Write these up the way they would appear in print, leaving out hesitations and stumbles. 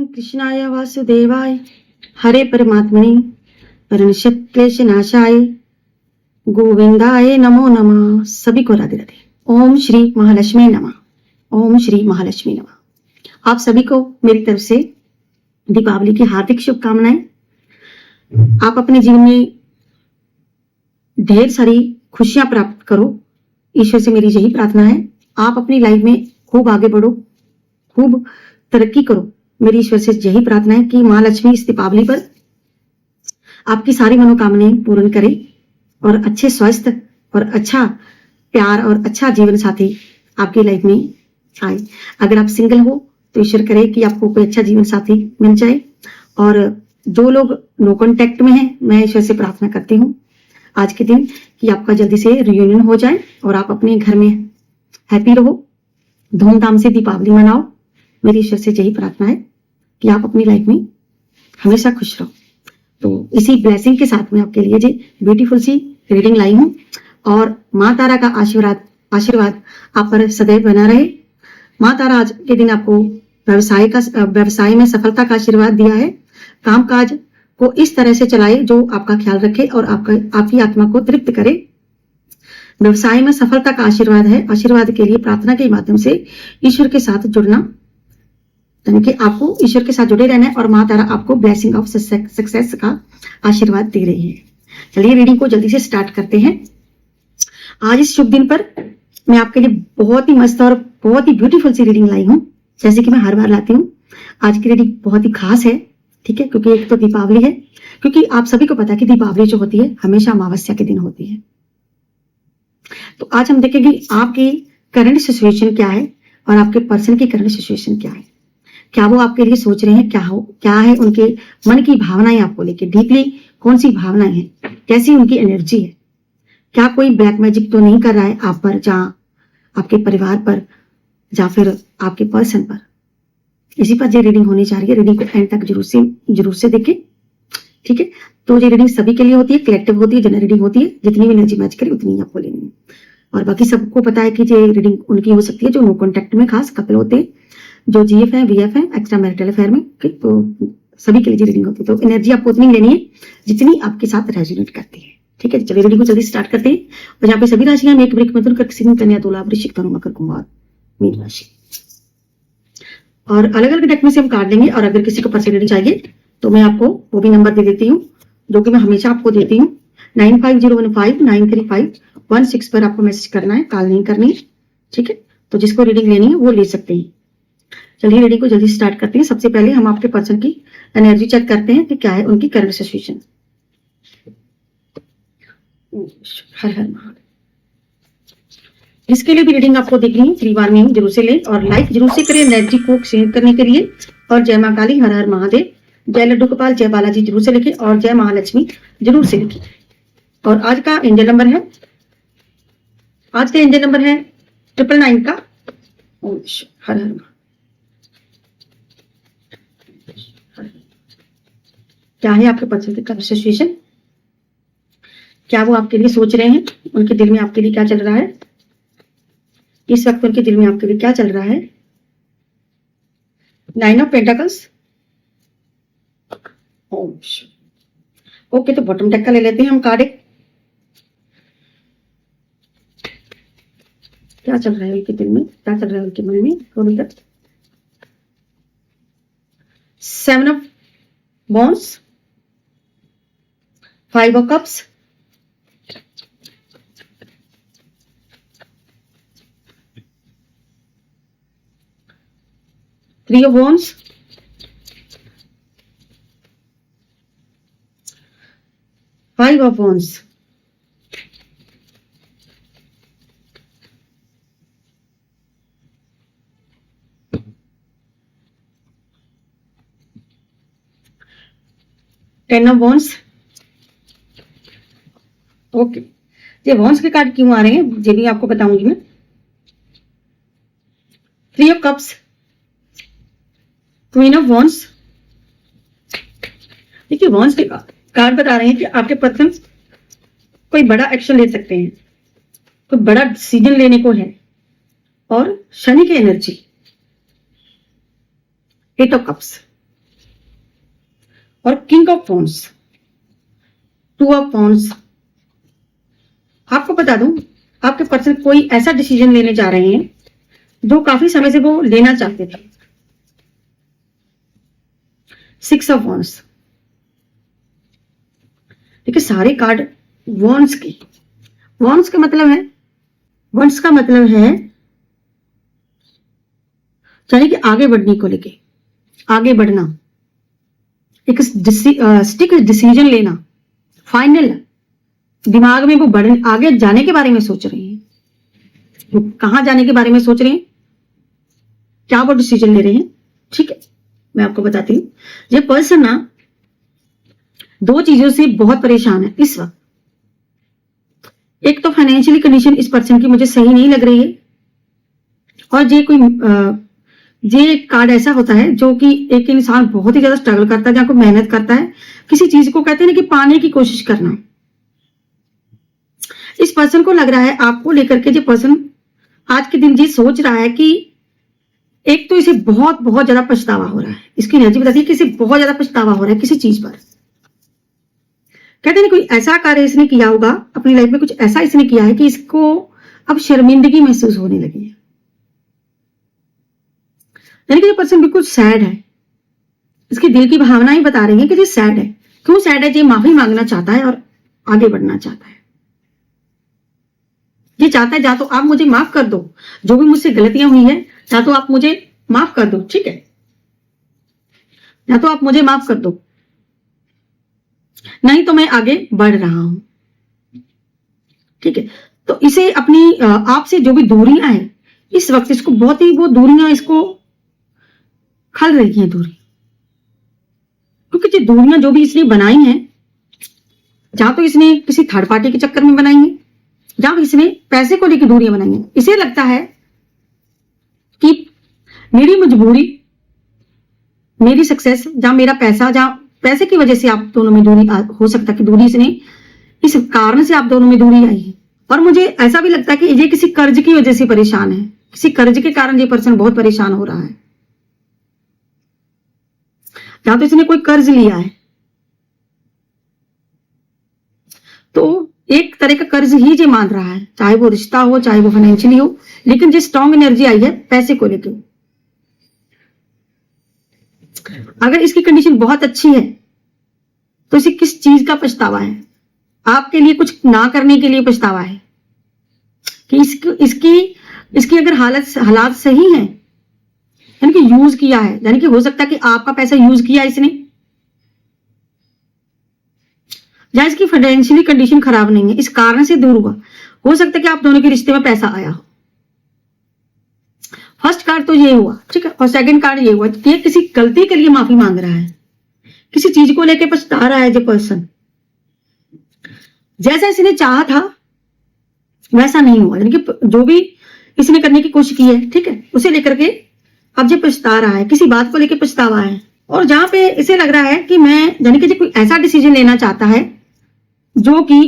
कृष्णाय वासुदेवाय हरे परमात्मने परमशक्लेशनाशाय गोविंदाय नमो नमः। सभी को राधे राधे। ओम श्री महालक्ष्मी नमः। ओम श्री महालक्ष्मी नमः। आप सभी को मेरी तरफ से दीपावली की हार्दिक शुभकामनाएं। आप अपने जीवन में ढेर सारी खुशियां प्राप्त करो, ईश्वर से मेरी यही प्रार्थना है। आप अपनी लाइफ में खूब आगे बढ़ो, खूब तरक्की करो, मेरी ईश्वर से यही प्रार्थना है कि माँ लक्ष्मी इस दीपावली पर आपकी सारी मनोकामनाएं पूर्ण करे और अच्छे स्वस्थ और अच्छा प्यार और अच्छा जीवन साथी आपकी लाइफ में आए। अगर आप सिंगल हो तो ईश्वर करे कि आपको कोई अच्छा जीवन साथी मिल जाए, और जो लोग नो कांटेक्ट में हैं, मैं ईश्वर से प्रार्थना करती हूँ आज के दिन कि आपका जल्दी से रियूनियन हो जाए और आप अपने घर में हैप्पी रहो, धूमधाम से दीपावली मनाओ। मेरी ईश्वर से यही प्रार्थना है कि आप अपनी लाइफ में हमेशा खुश रहो। तो इसी ब्लेसिंग के साथ मैं आपके लिए जो ब्यूटीफुल सी रीडिंग लाई हूँ, और माँ तारा का आशीर्वाद आप पर सदैव बना रहे। माँ तारा आज के दिन आपको व्यवसाय में सफलता का आशीर्वाद दिया है। कामकाज को इस तरह से चलाए जो आपका ख्याल रखे और आपकी आत्मा को तृप्त करे। व्यवसाय में सफलता का आशीर्वाद है। आशीर्वाद के लिए प्रार्थना के माध्यम से ईश्वर के साथ जुड़ना, यानी कि आपको ईश्वर के साथ जुड़े रहना है, और माँ तारा आपको ब्लेसिंग ऑफ सक्सेस का आशीर्वाद दे रही है। चलिए रीडिंग को जल्दी से स्टार्ट करते हैं। आज इस शुभ दिन पर मैं आपके लिए बहुत ही मस्त और बहुत ही ब्यूटीफुल सी रीडिंग लाई हूँ, जैसे कि मैं हर बार लाती हूँ। आज की रीडिंग बहुत ही खास है, ठीक है, क्योंकि एक तो दीपावली है, क्योंकि आप सभी को पता है कि दीपावली जो होती है हमेशा अमावस्या के दिन होती है। तो आज हम देखेंगे आपकी करंट सिचुएशन क्या है और आपके पर्सन की करंट सिचुएशन क्या है। क्या वो आपके लिए सोच रहे हैं, क्या है उनके मन की भावनाएं आपको लेके, डीपली कौन सी भावनाएं हैं, कैसी उनकी एनर्जी है। क्या कोई ब्लैक मैजिक तो नहीं कर रहा है आप पर, जहां आपके परिवार पर या फिर आपके पर्सन पर। इसी पर ये रीडिंग होनी चाहिए। रीडिंग को एंड तक जरूर से देखें, ठीक है। तो ये रीडिंग सभी के लिए होती है, कलेक्टिव होती है, जनरल रीडिंग होती है। जितनी भी एनर्जी मैच करे उतनी ही आपको लेनी है, और बाकी सबको पता है कि ये रीडिंग उनकी हो सकती है जो नो कॉन्टेक्ट में खास कपल होते हैं, जो जीएफ है, वीएफ है, एक्स्ट्रा मैरिटल अफेयर में, तो सभी के लिए रीडिंग होती है। तो एनर्जी आपको उतनी लेनी है जितनी आपके साथ रेजोनेट करती है, ठीक है। चलिए रीडिंग को जल्दी स्टार्ट करते हैं। और यहाँ पे सभी राशियां मेष, वृश्चिक, मिथुन, कर्क, सिंह, कन्या, तुला, वृश्चिक, धनु, मकर, कुंभ, मीन राशि, और अलग अलग डेक में से हम कार्ड लेंगे। और अगर किसी को पर्सनल रीडिंग चाहिए तो मैं आपको वो भी नंबर दे देती हूँ, जो कि मैं हमेशा आपको देती हूँ। 9501593516 पर आपको मैसेज करना है, कॉल नहीं करनी, ठीक है। तो जिसको रीडिंग लेनी है वो ले सकते हैं। चलिए रीडिंग को जल्दी स्टार्ट करते हैं। सबसे पहले हम आपके पर्सन की एनर्जी चेक करते हैं कि क्या है उनकी करंट सिचुएशन। हर हर महादेव। इसके लिए भी रीडिंग आपको देखनी है, 3 बार में जरूर से लें और लाइक जरूर से करें एनर्जी को शेयर करने के लिए। और जय माँ काली, हर हर महादेव, जय लड्डू गोपाल, जय बालाजी जरूर से लिखें, और जय महालक्ष्मी जरूर से लिखें। और आज का एंजल नंबर है 999 का। हर हर। क्या है आपके पर्सन की करंट सिचुएशन, क्या वो आपके लिए सोच रहे हैं, उनके दिल में आपके लिए क्या चल रहा है इस वक्त, उनके दिल में आपके लिए क्या चल रहा है। 9 ऑफ पेंटाकल्स। ओके, तो बॉटम डेक का ले लेते हैं हम कार्ड एक। क्या चल रहा है उनके दिल में, क्या चल रहा है उनके मन में, थोड़ी तक। 7 of wands, 5 of cups, 3 of wands, 5 of wands, 10 of wands। Okay, ये वॉन्स के कार्ड क्यों आ रहे हैं ये भी आपको बताऊंगी मैं। 3 of cups, queen of wands. देखिए वॉन्स के कार्ड बता रहे हैं कि आपके पर्सन कोई बड़ा एक्शन ले सकते हैं, कोई बड़ा डिसीजन लेने को है, और शनि की एनर्जी, 8 of cups। और king of phones, 2 of phones. आपको बता दूं, आपके पर्सन कोई ऐसा डिसीजन लेने जा रहे हैं जो काफी समय से वो लेना चाहते थे। 6 ऑफ वॉन्ड्स। देखिए सारे कार्ड वॉन्ड्स के, वॉन्ड्स का मतलब है, वॉन्ड्स का मतलब है यानी कि आगे बढ़ने को लेके, आगे बढ़ना, एक स्टिक डिसीजन लेना, फाइनल। दिमाग में वो बढ़ आगे जाने के बारे में सोच रहे हैं, वो कहां जाने के बारे में सोच रहे हैं, क्या वो डिसीजन ले रहे हैं। ठीक है, मैं आपको बताती हूँ। ये पर्सन ना 2 चीजों से बहुत परेशान है इस वक्त। एक तो फाइनेंशियली कंडीशन इस पर्सन की मुझे सही नहीं लग रही है, और ये कार्ड ऐसा होता है जो कि एक इंसान बहुत ही ज्यादा स्ट्रगल करता है, जहां को मेहनत करता है, किसी चीज को कहते हैं ना कि पाने की कोशिश करना। इस पर्सन को लग रहा है आपको लेकर के, जो पर्सन आज के दिन ये सोच रहा है कि एक तो इसे बहुत बहुत ज्यादा पछतावा हो रहा है, इसकी एनर्जी बताती है कि इसे बहुत ज्यादा पछतावा हो रहा है किसी चीज पर। कहते हैं कोई ऐसा कार्य इसने किया होगा अपनी लाइफ में, कुछ ऐसा इसने किया है कि इसको अब शर्मिंदगी महसूस होने लगी है। यानी कि ये पर्सन बिल्कुल सैड है, इसकी दिल की भावनाएं बता रही है कि ये सैड है। क्यों सैड है? ये माफी मांगना चाहता है और आगे बढ़ना चाहता है। ये चाहता है या तो आप मुझे माफ कर दो, जो भी मुझसे गलतियां हुई है, या तो आप मुझे माफ कर दो, ठीक है, या तो आप मुझे माफ कर दो, नहीं तो मैं आगे बढ़ रहा हूं। ठीक है, तो इसे अपनी आपसे जो भी दूरियां हैं इस वक्त, इसको बहुत ही वो दूरियां इसको खल रही हैं दूरी, क्योंकि जो दूरियां जो भी इसने बनाई हैं, जहां तो इसने किसी थर्ड पार्टी के चक्कर में बनाई है, जहां इसने पैसे को लेकर दूरियां बनाई हैं। इसे लगता है कि मेरी मजबूरी, मेरी सक्सेस, जहां मेरा पैसा, जहां पैसे की वजह से आप दोनों में दूरी हो सकता है कि दूरी इसने, इस कारण से आप दोनों में दूरी आई है। और मुझे ऐसा भी लगता है कि ये किसी कर्ज की वजह से परेशान है, किसी कर्ज के कारण ये पर्सन बहुत परेशान हो रहा है, जहां तो इसने कोई कर्ज लिया है, तो एक तरह का कर्ज ही ये मान रहा है, चाहे वो रिश्ता हो, चाहे वो फाइनेंशियली हो, लेकिन जो स्ट्रॉन्ग एनर्जी आई है पैसे को लेकर। अगर इसकी कंडीशन बहुत अच्छी है तो इसे किस चीज का पछतावा है? आपके लिए कुछ ना करने के लिए पछतावा है कि इसकी अगर हालात सही है, यानी कि यूज किया है, यानी कि हो सकता है कि आपका पैसा यूज किया इसने, या इसकी फाइनेंशियली कंडीशन खराब नहीं है, इस कारण से दूर हुआ। हो सकता है कि आप दोनों के रिश्ते में पैसा आया हो। फर्स्ट कार्ड तो ये हुआ, ठीक है, और सेकंड कार्ड ये हुआ कि किसी गलती के लिए माफी मांग रहा है, किसी चीज को लेकर पछता रहा है। जो पर्सन जैसा इसने चाहा था वैसा नहीं हुआ, यानी कि जो भी इसने करने की कोशिश की है, ठीक है, उसे लेकर के अब जो पछता रहा है, किसी बात को लेकर पछतावा है। और जहां पे इसे लग रहा है कि मैं, यानी कि कोई ऐसा डिसीजन लेना चाहता है जो कि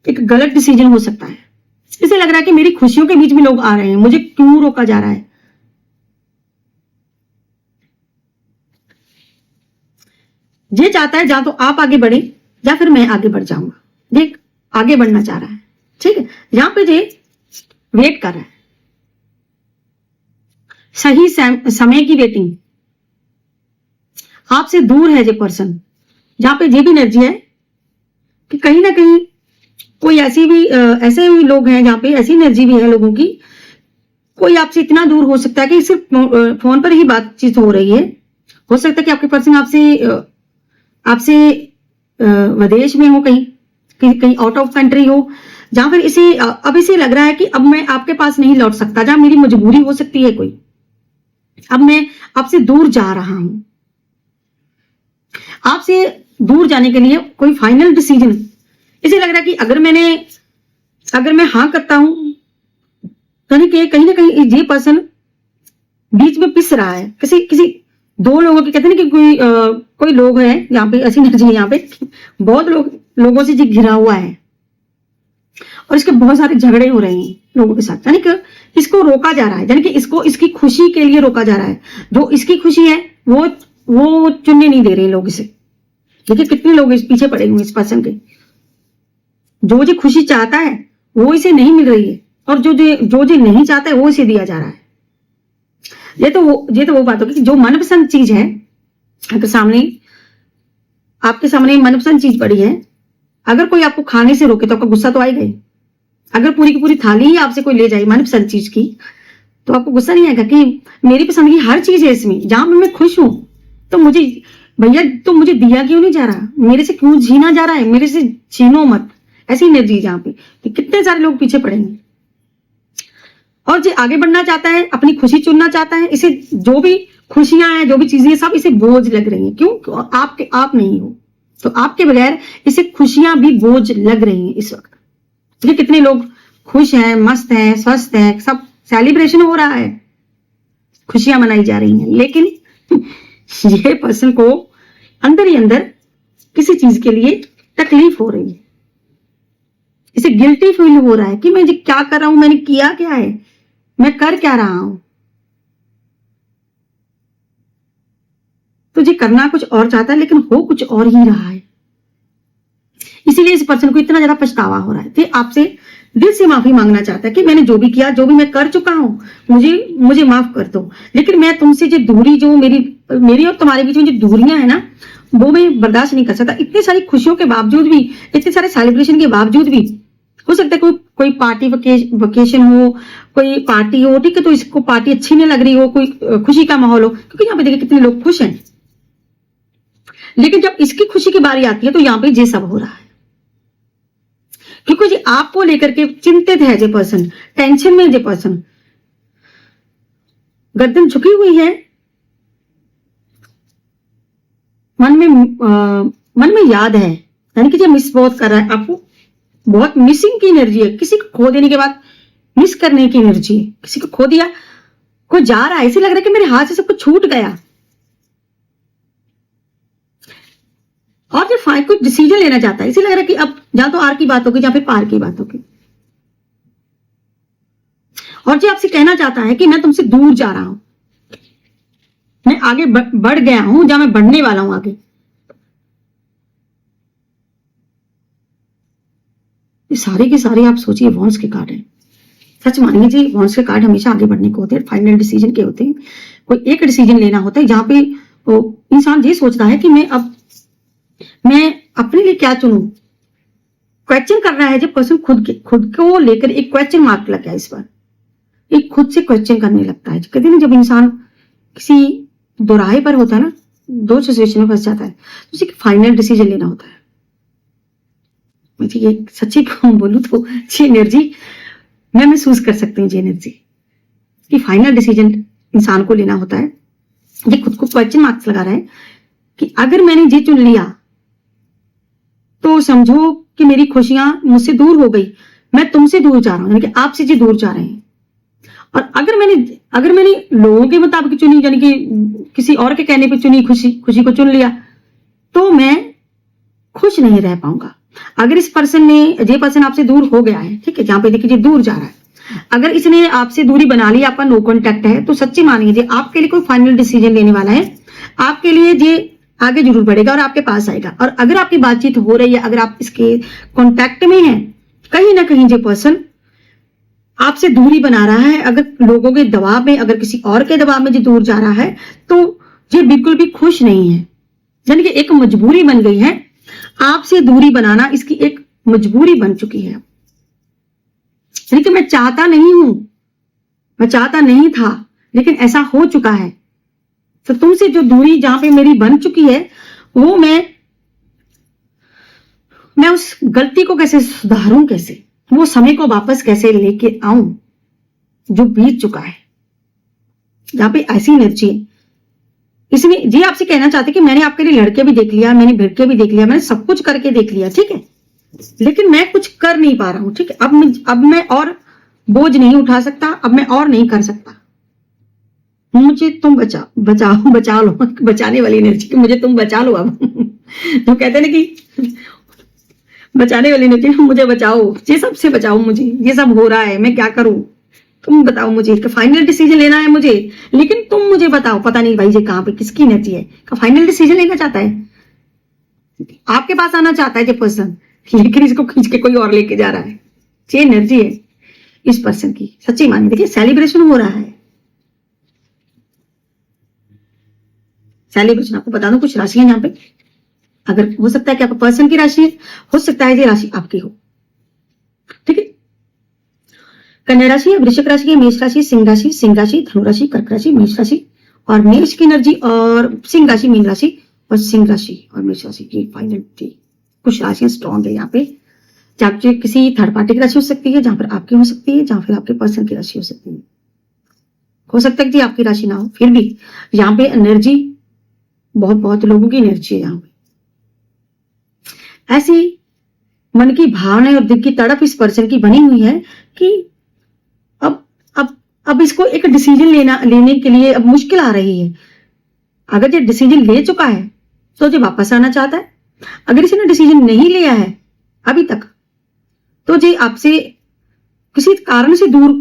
एक गलत डिसीजन हो सकता है। इसे लग रहा है कि मेरी खुशियों के बीच में लोग आ रहे हैं, मुझे क्यों रोका जा रहा है। ये चाहता है या तो आप आगे बढ़े या फिर मैं आगे बढ़ जाऊंगा। देख, आगे बढ़ना चाह रहा है, ठीक है। यहां पे ये वेट कर रहा है, सही समय की वेटिंग। आपसे दूर है ये पर्सन, जहां पे ये भी एनर्जी है कि कहीं ना कहीं कोई ऐसे भी लोग हैं, जहां पे ऐसी एनर्जी भी है लोगों की, कोई आपसे इतना दूर हो सकता है कि सिर्फ फोन पर ही बातचीत हो रही है। हो सकता है कि आपके पर्सन आपसे विदेश में हो, कहीं आउट ऑफ कंट्री हो, जहां फिर इसे लग रहा है कि अब मैं आपके पास नहीं लौट सकता, जहां मेरी मजबूरी हो सकती है कोई, अब मैं आपसे दूर जा रहा हूं। आपसे दूर जाने के लिए कोई फाइनल डिसीजन, इसे लग रहा है कि अगर मैं हाँ करता हूं, कहीं ना कहीं ये पर्सन बीच में पिस रहा है किसी 2 लोगों के। कहते हैं कि कोई लोग है यहाँ पे, ऐसी एनर्जी है यहाँ पे, बहुत लोगों से जी घिरा हुआ है और इसके बहुत सारे झगड़े हो रहे हैं लोगों के साथ, यानी कि इसको रोका जा रहा है, यानी कि इसकी खुशी के लिए रोका जा रहा है। जो इसकी खुशी है वो चुनने नहीं दे रहे लोग इसे, देखिए कितने लोग इस पीछे पड़े हुए इस पर्सन के। जो खुशी चाहता है वो इसे नहीं मिल रही है, और जो नहीं चाहता है वो इसे दिया जा रहा है। ये तो वो बात होगी कि जो मनपसंद चीज है, अगर आपके सामने मनपसंद चीज पड़ी है, अगर कोई आपको खाने से रोके तो आपको गुस्सा तो आएगा ही। अगर पूरी की पूरी थाली ही आपसे कोई ले जाए मनपसंद चीज की, तो आपको गुस्सा नहीं आएगा कि मेरी पसंद की हर चीज है इसमें, जहां पे मैं खुश हूं, तो मुझे भैया तो मुझे दिया क्यों नहीं जा रहा, मेरे से क्यों छीना जा रहा है, मेरे से छीनो मत। ऐसी एनर्जी जहां पे तो कितने सारे लोग पीछे पड़ेंगे। और जो आगे बढ़ना चाहता है, अपनी खुशी चुनना चाहता है, इसे जो भी खुशियां हैं, जो भी चीजें, सब इसे बोझ लग रही हैं। क्यों? आप नहीं हो, तो आपके बगैर इसे खुशियां भी बोझ लग रही हैं इस वक्त। ये कितने लोग खुश हैं, मस्त हैं, स्वस्थ हैं, सब सेलिब्रेशन हो रहा है, खुशियां मनाई जा रही हैं, लेकिन ये पर्सन को अंदर ही अंदर किसी चीज के लिए तकलीफ हो रही है। इसे गिल्टी फील हो रहा है कि मैं क्या कर रहा हूं, मैंने किया क्या है, मैं कर क्या रहा हूं। तो जी करना कुछ और चाहता है लेकिन हो कुछ और ही रहा है, इसीलिए इस पर्सन को इतना ज्यादा पछतावा हो रहा है। तो आपसे दिल से माफी मांगना चाहता है कि मैंने जो भी किया, जो भी मैं कर चुका हूं, मुझे माफ कर दो। लेकिन मैं तुमसे जो दूरी, जो मेरी और तुम्हारे बीच में जो दूरियां है ना, वो मैं बर्दाश्त नहीं कर सकता। इतनी सारी खुशियों के बावजूद भी, इतने सारे सेलिब्रेशन के बावजूद भी, हो सकता है कोई पार्टी वेकेशन हो, कोई पार्टी हो, ठीक है, तो इसको पार्टी अच्छी नहीं लग रही हो, कोई खुशी का माहौल हो, क्योंकि यहाँ पे देखिए कितने लोग खुश हैं। लेकिन जब इसकी खुशी की बारी आती है तो यहाँ पे ये सब हो रहा है, क्योंकि जी आपको लेकर के चिंतित है जे पर्सन, टेंशन में जे पर्सन, गर्दन झुकी हुई है, मन में याद है, यानी कि जो मिस बहुत कर रहा है आपको, बहुत मिसिंग की एनर्जी है। किसी को खो देने के बाद मिस करने की एनर्जी है। किसी को खो दिया, कोई जा रहा है, ऐसे लग रहा है कि मेरे हाथ से सब कुछ छूट गया, और जो कुछ डिसीजन लेना चाहता है, इसे लग रहा है कि अब या तो आर की बात होगी या फिर पार की बात होगी। और जो आपसे कहना चाहता है कि मैं तुमसे दूर जा रहा हूं, मैं आगे बढ़ गया हूं, जहां मैं बढ़ने वाला हूं आगे। ये सारे के सारे आप सोचिए वॉन्स के कार्ड हैं। सच मानिए जी, वॉन्स के कार्ड हमेशा आगे बढ़ने को होते हैं, फाइनल डिसीजन के होते हैं। कोई एक डिसीजन लेना होता है जहां पे इंसान ये सोचता है कि मैं अपने लिए क्या चुनूं। क्वेश्चन कर रहा है जब पर्सन खुद को लेकर एक क्वेश्चन मार्क लग गया, इस पर एक खुद से क्वेश्चन करने लगता है। कहते हैं जब इंसान किसी दोराहे पर होता है ना, दो सिचुएशन में फंस जाता है, तो उसे फाइनल डिसीजन लेना होता है। मुझे ये सच्ची बोलूं तो ये एनर्जी मैं महसूस कर सकती हूँ, ये एनर्जी कि फाइनल डिसीजन इंसान को लेना होता है। ये खुद को क्वेश्चन मार्क्स लगा रहा है कि अगर मैंने ये चुन लिया तो समझो कि मेरी खुशियां मुझसे दूर हो गई, मैं तुमसे दूर जा रहा हूं, यानी कि आपसे जी दूर जा रहे हैं। और अगर मैंने लोगों के मुताबिक चुनी, यानी कि किसी और के कहने पे चुनी, खुशी को चुन लिया, तो मैं खुश नहीं रह पाऊंगा। अगर ये पर्सन आपसे दूर हो गया है, ठीक है, जहां पे देखिए दूर जा रहा है, अगर इसने आपसे दूरी बना ली, आपका नो कॉन्टेक्ट है, तो सच्ची मानिए आपके लिए कोई फाइनल डिसीजन लेने वाला है, आपके लिए ये आगे जरूर बढ़ेगा और आपके पास आएगा। और अगर आपकी बातचीत हो रही है, अगर आप इसके कॉन्टेक्ट में हैं, कहीं ना कहीं ये पर्सन आपसे दूरी बना रहा है, अगर लोगों के दबाव में, अगर किसी और के दबाव में जो दूर जा रहा है, तो ये बिल्कुल भी खुश नहीं है। यानी कि एक मजबूरी बन गई है, आपसे दूरी बनाना इसकी एक मजबूरी बन चुकी है। यानी कि मैं चाहता नहीं था, लेकिन ऐसा हो चुका है। तो तुमसे जो दूरी जहां पे मेरी बन चुकी है, वो मैं उस गलती को कैसे सुधारूं, कैसे वो समय को वापस कैसे लेके आऊं जो बीत चुका है। जहां पे ऐसी एनर्जी है, इसमें ये आपसे कहना चाहते कि मैंने आपके लिए लड़के भी देख लिया, मैंने भिड़के भी देख लिया, मैंने सब कुछ करके देख लिया, ठीक है, लेकिन मैं कुछ कर नहीं पा रहा हूं, ठीक है। अब मैं और बोझ नहीं उठा सकता, अब मैं और नहीं कर सकता। मुझे तुम बचा लो, बचाने वाली एनर्जी कि मुझे तुम बचा लो। अब तो कहते हैं ना कि बचाने वाली एनर्जी, मुझे बचाओ, ये सबसे बचाओ, मुझे ये सब हो रहा है, मैं क्या करूं, तुम बताओ मुझे। फाइनल डिसीजन लेना है मुझे, लेकिन तुम मुझे बताओ। पता नहीं भाई ये कहां पे किसकी एनर्जी है, फाइनल डिसीजन लेना चाहता है। आपके पास आना चाहता है ये पर्सन, लेकिन इसको खींच के कोई और लेके जा रहा है। ये एनर्जी है इस पर्सन की, सच्ची मानिए। देखिए सेलिब्रेशन हो रहा है, सेलिब्रेशन। आपको बता दूं कुछ राशि है यहाँ पे, अगर हो सकता है कि आपका पर्सन की राशि है, हो सकता है ये राशि आपकी हो, ठीक है। कन्या राशि, वृश्चिक राशि, मेष राशि, सिंह राशि, धनु राशि, कर्क राशि, मेष राशि और मेष की एनर्जी, और सिंह राशि, मीन राशि और सिंह राशि और मेष राशि की फाइनल थी। कुछ राशियां स्ट्रॉन्ग है यहाँ पे, जहां पे किसी थर्ड पार्टी की राशि हो सकती है, जहां पर आपकी हो सकती है, जहां फिर आपके पर्सन की राशि हो सकती है। हो सकता है कि आपकी राशि ना हो, फिर भी यहाँ पे एनर्जी बहुत बहुत लोगों की एनर्जी है यहाँ पे। ऐसी मन की भावना और दिल की तड़प इस पर्सन की बनी हुई है कि अब इसको एक डिसीजन लेने के लिए अब मुश्किल आ रही है। अगर ये डिसीजन ले चुका है तो ये वापस आना चाहता है, अगर इसने डिसीजन नहीं लिया है अभी तक तो ये आपसे किसी कारण से दूर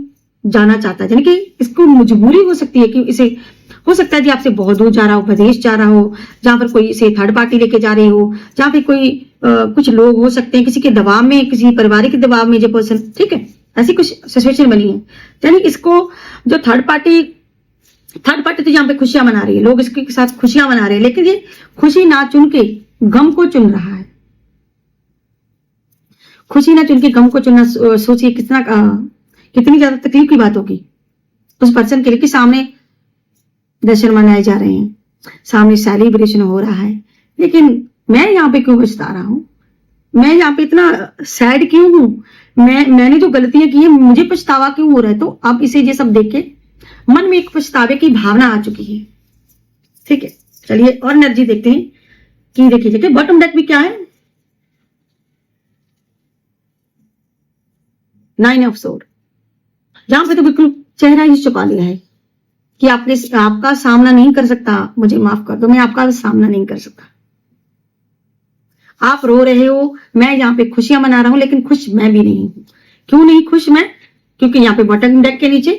जाना चाहता है, यानी कि इसको मजबूरी हो सकती है कि इसे, हो सकता है कि आपसे बहुत दूर जा रहा हो, विदेश जा रहा हो, जहां पर कोई इसे थर्ड पार्टी लेके जा रही हो, जहां पे कोई कुछ लोग हो सकते हैं किसी के दबाव में, किसी पारिवारिक दबाव में ये पर्सन, ठीक है। ऐसी कुछ सिचुएशन बनी है, यानी इसको जो थर्ड पार्टी तो यहाँ पे खुशियां मना रही है, लोग इसके साथ खुशियां मना रहे हैं, लेकिन ये खुशी ना चुन के गम को चुन रहा है। खुशी ना चुन के गम को चुनना, सोचिए कितनी ज्यादा तकलीफ की बात होगी उस पर्सन के लिए कि सामने जश्न मनाए जा रहे हैं, सामने सेलिब्रेशन हो रहा है, लेकिन मैं यहाँ पे क्यों पछता रहा हूं, मैं यहाँ पे इतना सैड क्यों हूं, मैंने जो गलतियां की है मुझे पछतावा क्यों हो रहा है। तो अब इसे ये सब देख के मन में एक पछतावे की भावना आ चुकी है, ठीक है। चलिए और एनर्जी देखते हैं कि देखिए बॉटम डेक भी क्या है, 9 ऑफ सोर्ड। यहां पे तो बिल्कुल चेहरा ही छुपा लिया है कि आपका सामना नहीं कर सकता, मुझे माफ कर दो, मैं आपका सामना नहीं कर सकता। आप रो रहे हो, मैं यहाँ पे खुशियां मना रहा हूं, लेकिन खुश मैं भी नहीं हूं। क्यों नहीं खुश मैं, क्योंकि यहाँ पे बॉटम डेक के नीचे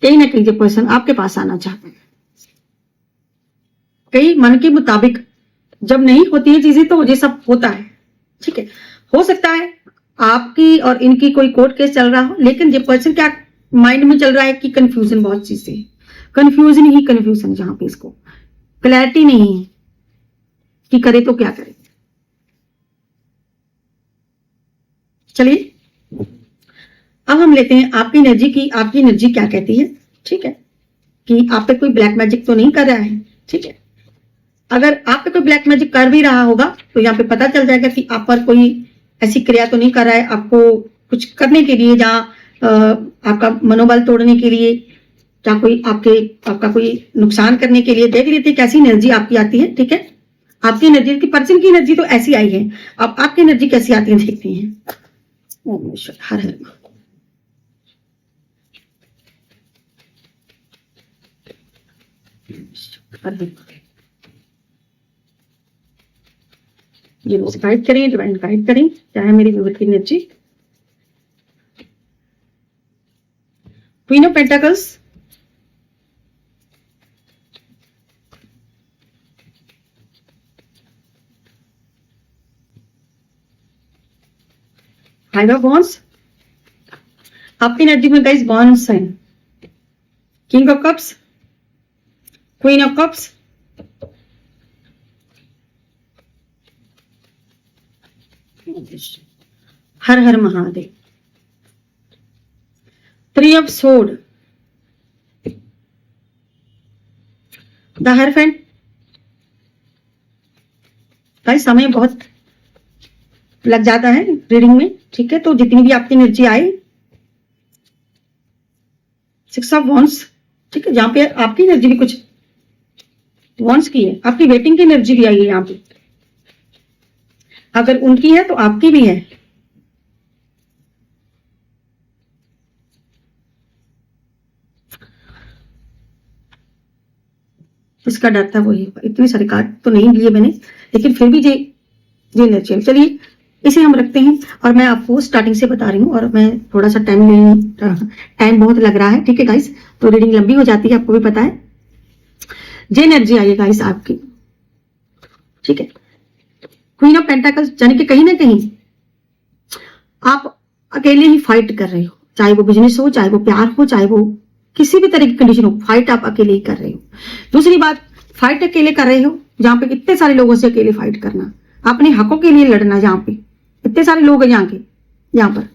कहीं ना कहीं जो पर्सन आपके पास आना चाहते हैं, कहीं मन के मुताबिक जब नहीं होती है चीजें तो ये सब होता है, ठीक है। हो सकता है आपकी और इनकी कोई कोर्ट केस चल रहा हो, लेकिन ये पर्सन क्या माइंड में चल रहा है कि कंफ्यूजन, बहुत चीजें कंफ्यूजन ही कंफ्यूजन, जहां पे इसको क्लैरिटी नहीं है कि करे तो क्या करे। चलिए अब हम लेते हैं आपकी एनर्जी क्या कहती है, ठीक है, कि आप पे कोई ब्लैक मैजिक तो नहीं कर रहा है, ठीक है। अगर आप पे कोई ब्लैक मैजिक कर भी रहा होगा तो यहाँ पे पता चल जाएगा कि आप पर कोई ऐसी क्रिया तो नहीं कर रहा है आपको कुछ करने के लिए, जहां आपका मनोबल तोड़ने के लिए, जहां कोई आपका कोई नुकसान करने के लिए। देख लेते कैसी एनर्जी आपकी आती है, ठीक है। आपकी एनर्जी की, पर्सन की एनर्जी तो ऐसी आई है, अब आपकी एनर्जी कैसी आती है देखते हैं। ओम ईश्वर, हर हर ये गाइड करें, डिवाइन गाइड करें, क्या है मेरी विविध की energy. Queen of pentacles, five of wands, आपकी एनर्जी में guys born sign, king of cups, queen of cups, हर हर Mahadev, 3 of sword, the hierophant. Guys समय बहुत लग जाता है रीडिंग में, ठीक है, तो जितनी भी आपकी एनर्जी आए। 6 ऑफ वॉन्ड्स, ठीक है, जहां पे आपकी एनर्जी भी कुछ वॉन्ड्स की है, आपकी वेटिंग की एनर्जी भी आई है यहाँ पे, अगर उनकी है तो आपकी भी है। इसका डर था वही, इतने सारे कार्ड तो नहीं लिए मैंने, लेकिन फिर भी ये एनर्जी। चलिए इसे हम रखते हैं और मैं आपको स्टार्टिंग से बता रही हूँ, और मैं थोड़ा सा टाइम बहुत लग रहा है, ठीक है गाइस, तो रीडिंग लंबी हो जाती है, आपको भी पता है। जे एनर्जी आई है गाइस आपकी, ठीक है, क्वीन ऑफ पेंटाकल्स, यानी कि कहीं ना कहीं आप अकेले ही फाइट कर रहे हो, चाहे वो बिजनेस हो, चाहे वो प्यार हो, चाहे वो किसी भी तरह की कंडीशन हो, फाइट आप अकेले ही कर रहे हो। दूसरी बात, फाइट अकेले कर रहे हो, जहां पे इतने सारे लोगों से अकेले फाइट करना, अपने हकों के लिए लड़ना, जहां पे इतने सारे लोग हैं, यहाँ पर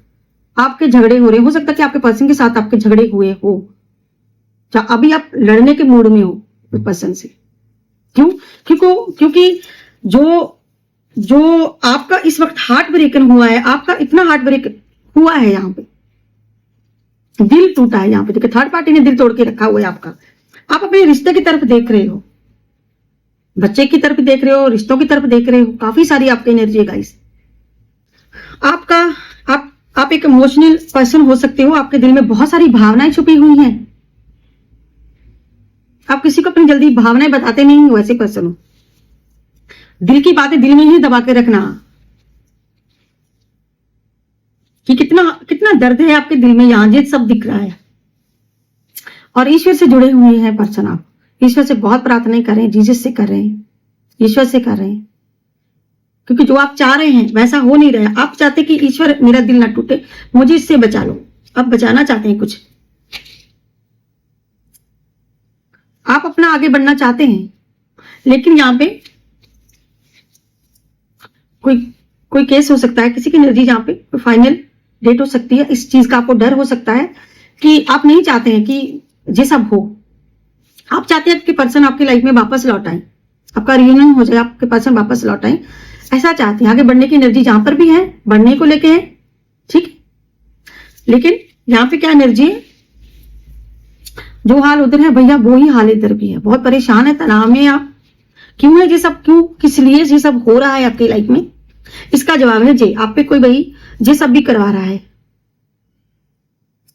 आपके झगड़े हो रहे हो सकता है कि आपके पर्सन के साथ आपके झगड़े हुए हो, अभी आप लड़ने के मूड में हो उस पर्सन से। क्यों? क्योंकि जो जो आपका इस वक्त हार्ट ब्रेकन हुआ है, आपका इतना हार्ट ब्रेक हुआ है, यहाँ पे दिल टूटा है, यहाँ पे देखिए थर्ड पार्टी ने दिल तोड़ के रखा हुआ है आपका। आप अपने रिश्ते की तरफ देख रहे हो, बच्चे की तरफ देख रहे हो, रिश्तों की तरफ देख रहे हो, काफी सारी आपकी एनर्जी है गाइस। आपका आप एक इमोशनल पर्सन हो सकते हो, आपके दिल में बहुत सारी भावनाएं छुपी हुई हैं, आप किसी को अपनी जल्दी भावनाएं बताते नहीं हो, ऐसे पर्सन हो। दिल की बातें दिल में ही दबा के रखना, कि कितना कितना दर्द है आपके दिल में, यहां ये सब दिख रहा है। और ईश्वर से जुड़े हुए हैं पर्सन, आप ईश्वर से बहुत प्रार्थनाएं कर रहे हैं, जीसस से कर रहे हैं, ईश्वर से कर रहे हैं, क्योंकि जो आप चाह रहे हैं वैसा हो नहीं रहा है। आप चाहते कि ईश्वर मेरा दिल ना टूटे, मुझे इससे बचा लो, आप बचाना चाहते हैं कुछ, आप अपना आगे बढ़ना चाहते हैं, लेकिन यहाँ पे कोई केस हो सकता है, किसी की एनर्जी, जहाँ पे फाइनल डेट हो सकती है। इस चीज का आपको डर हो सकता है कि आप नहीं चाहते हैं कि ये सब हो, आप चाहते हैं कि पर्सन आपकी लाइफ में वापस लौट आए, आपका रियूनियन हो जाए, आपके पर्सन वापस लौट आए, ऐसा चाहते हैं। आगे बढ़ने की एनर्जी जहां पर भी है, बढ़ने को लेके है, ठीक। लेकिन यहाँ पे क्या एनर्जी है, जो हाल उधर है भैया वो ही हाल इधर भी है। बहुत परेशान है, तनाव में आप। क्यों है ये सब, क्यों, किस लिए ये सब हो रहा है आपकी लाइफ में? इसका जवाब है जे आप पे कोई भाई ये सब भी करवा रहा है,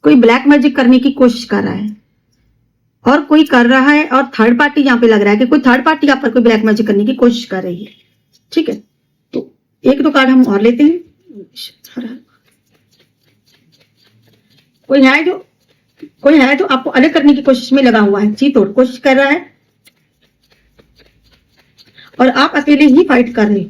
कोई ब्लैक मैजिक करने की कोशिश कर रहा है, और कोई कर रहा है, और थर्ड पार्टी यहाँ पे लग रहा है कि कोई थर्ड पार्टी आप पर कोई ब्लैक मैजिक करने की कोशिश कर रही है, ठीक है। तो एक दो कार्ड हम और लेते हैं। कोई है जो आपको अलग करने की कोशिश में लगा हुआ है, चीतोड़ कोशिश कर रहा है, और आप अकेले ही फाइट कर रहे हो,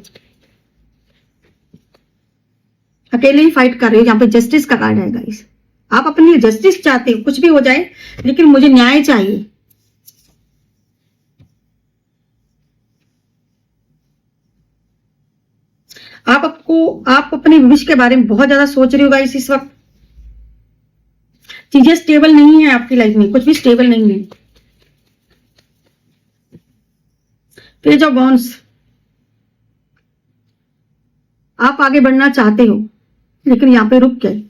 अकेले ही फाइट कर रहे हो। यहाँ पे जस्टिस का कार्ड है गाइस, आप अपने लिए जस्टिस चाहते हो, कुछ भी हो जाए लेकिन मुझे न्याय चाहिए। आप अपने भविष्य के बारे में बहुत ज्यादा सोच रहे हो गाइस। इस वक्त चीजें स्टेबल नहीं है आपकी लाइफ में, कुछ भी स्टेबल नहीं है। पेज ऑफ वॉन्ड्स, आप आगे बढ़ना चाहते हो लेकिन यहाँ पे रुक गए,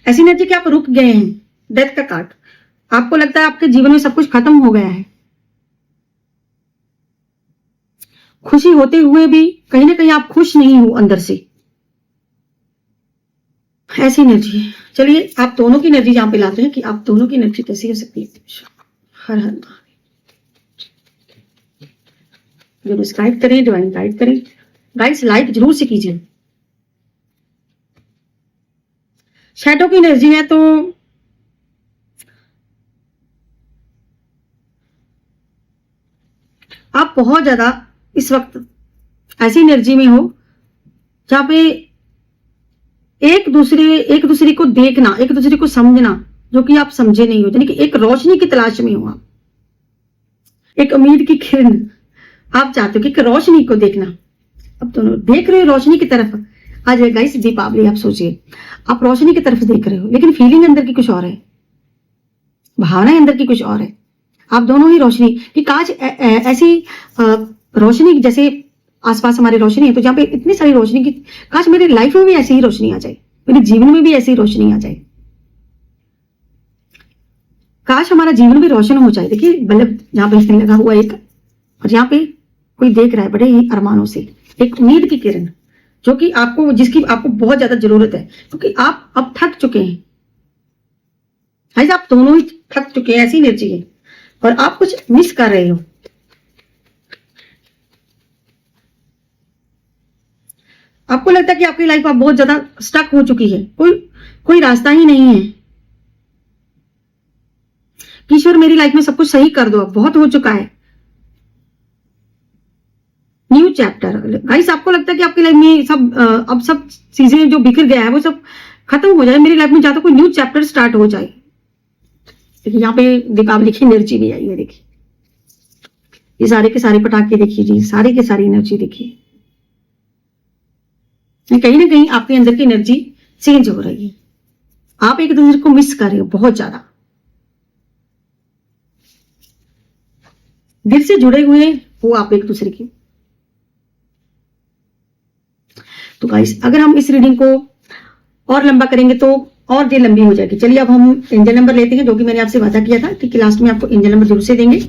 ऐसी एनर्जी कि आप रुक गए हैं। डेथ का कार्ड, आपको लगता है आपके जीवन में सब कुछ खत्म हो गया है, खुशी होते हुए भी कहीं ना कहीं आप खुश नहीं हो अंदर से, ऐसी एनर्जी है। चलिए आप दोनों की एनर्जी यहां पे लाते हैं कि आप दोनों की एनर्जी कैसी हो सकती है। हर हर जो सब्सक्राइब करें, डिवाइन गाइड करें गाइस, लाइक जरूर से कीजिए। शैडो की एनर्जी है, तो आप बहुत ज्यादा इस वक्त ऐसी एनर्जी में हो जहां पे एक दूसरे को देखना, एक दूसरे को समझना, जो कि आप समझे नहीं हो, यानी कि एक रोशनी की तलाश में हो आप, एक उम्मीद की किरण आप चाहते हो कि एक रोशनी को देखना। अब दोनों देख रहे हो रोशनी की तरफ। आज है गाइस दीपावली, आप सोचिए आप रोशनी की तरफ देख रहे हो, लेकिन फीलिंग अंदर की कुछ और है, भावना अंदर की कुछ और है। आप दोनों ही रोशनी कि काश ऐसी रोशनी, जैसे आसपास हमारी रोशनी है, तो जहाँ पे इतनी सारी रोशनी की, काश मेरी लाइफ में भी ऐसी ही रोशनी आ जाए, मेरे जीवन में भी ऐसी रोशनी आ जाए, काश हमारा जीवन भी रोशन हो जाए। देखिए बल्ब यहाँ पे लगा हुआ एक, और यहाँ पे कोई देख रहा है बड़े ही अरमानों से, एक उम्मीद की किरण, जो कि आपको, जिसकी आपको बहुत ज्यादा जरूरत है, क्योंकि आप अब थक चुके हैं। आप दोनों ही थक चुके हैं, ऐसी एनर्जी है, और आप कुछ मिस कर रहे हो। आपको लगता है कि आपकी लाइफ आप बहुत ज्यादा स्टक हो चुकी है, कोई रास्ता ही नहीं है। ईश्वर मेरी लाइफ में सब कुछ सही कर दो, अब बहुत हो चुका है। New chapter. गाइस आपको लगता है कि आपकी लाइफ में अब सब चीजें जो बिखर गया है वो सब खत्म हो जाए, मेरी लाइफ में जाता कोई न्यू चैप्टर स्टार्ट हो जाए। देखिए यहाँ पे दीपावली की एनर्जी भी आई है। देखिए ये सारे के सारे पटाखे देखिए जी, सारी के सारी एनर्जी देखिए, कहीं ना कहीं आपके अंदर की एनर्जी चेंज हो रही है। आप एक दूसरे को मिस कर रहे हो बहुत ज्यादा, दिल से जुड़े हुए हो आप एक दूसरे की। तो गाइस अगर हम इस रीडिंग को और लंबा करेंगे तो और देर लंबी हो जाएगी। चलिए अब हम एंजल नंबर लेते हैं, जो कि मैंने आपसे वादा किया था कि लास्ट में आपको एंजल नंबर जरूर से देंगे।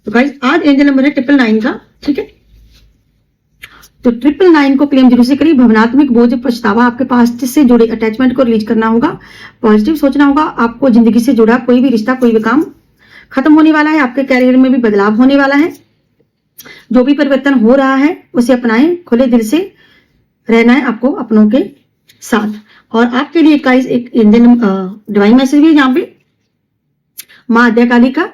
तो गाइस आज एंजल नंबर है 999 का, ठीक है। तो 999 को क्लेम जरूर से करिए। भावनात्मक बोझ, पछतावा, आपके पास्ट से जुड़े अटैचमेंट को रिलीज करना होगा, पॉजिटिव सोचना होगा। आपको जिंदगी से जुड़ा कोई भी रिश्ता, कोई भी काम खत्म होने वाला है। आपके कैरियर में भी बदलाव होने वाला है। जो भी परिवर्तन हो रहा है उसे अपनाएं, खुले दिल से रहना है आपको अपनों के साथ। और आपके लिए गाइस एक एंजल डिवाइन मैसेज भी है यहाँ पे, माँ आद्याकाली का,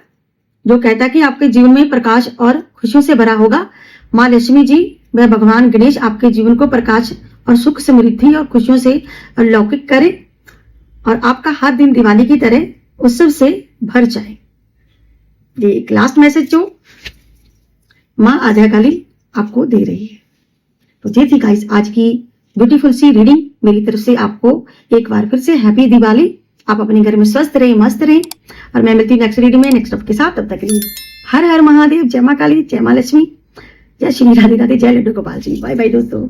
जो कहता है कि आपके जीवन में प्रकाश और खुशियों से भरा होगा। माँ लक्ष्मी जी व भगवान गणेश आपके जीवन को प्रकाश और सुख, समृद्धि और खुशियों से अलौकिक करे और आपका हर दिन दिवाली की तरह उत्सव से भर जाए। ये एक लास्ट मैसेज जो माँ आद्याकाली आपको दे रही है। तो ये थी गाइस आज की ब्यूटीफुल सी रीडिंग। मेरी तरफ से आपको एक बार फिर से हैप्पी दिवाली। आप अपने घर में स्वस्थ रहें, मस्त रहें, और मैं मिलती हूँ नेक्स्ट रीडिंग में नेक्स्ट के साथ। तब तक के लिए हर हर महादेव, जय माँ काली, जय माँ लक्ष्मी, जय श्री राधे राधे, जय लड्डू गोपाल जी। बाय बाय दोस्तों।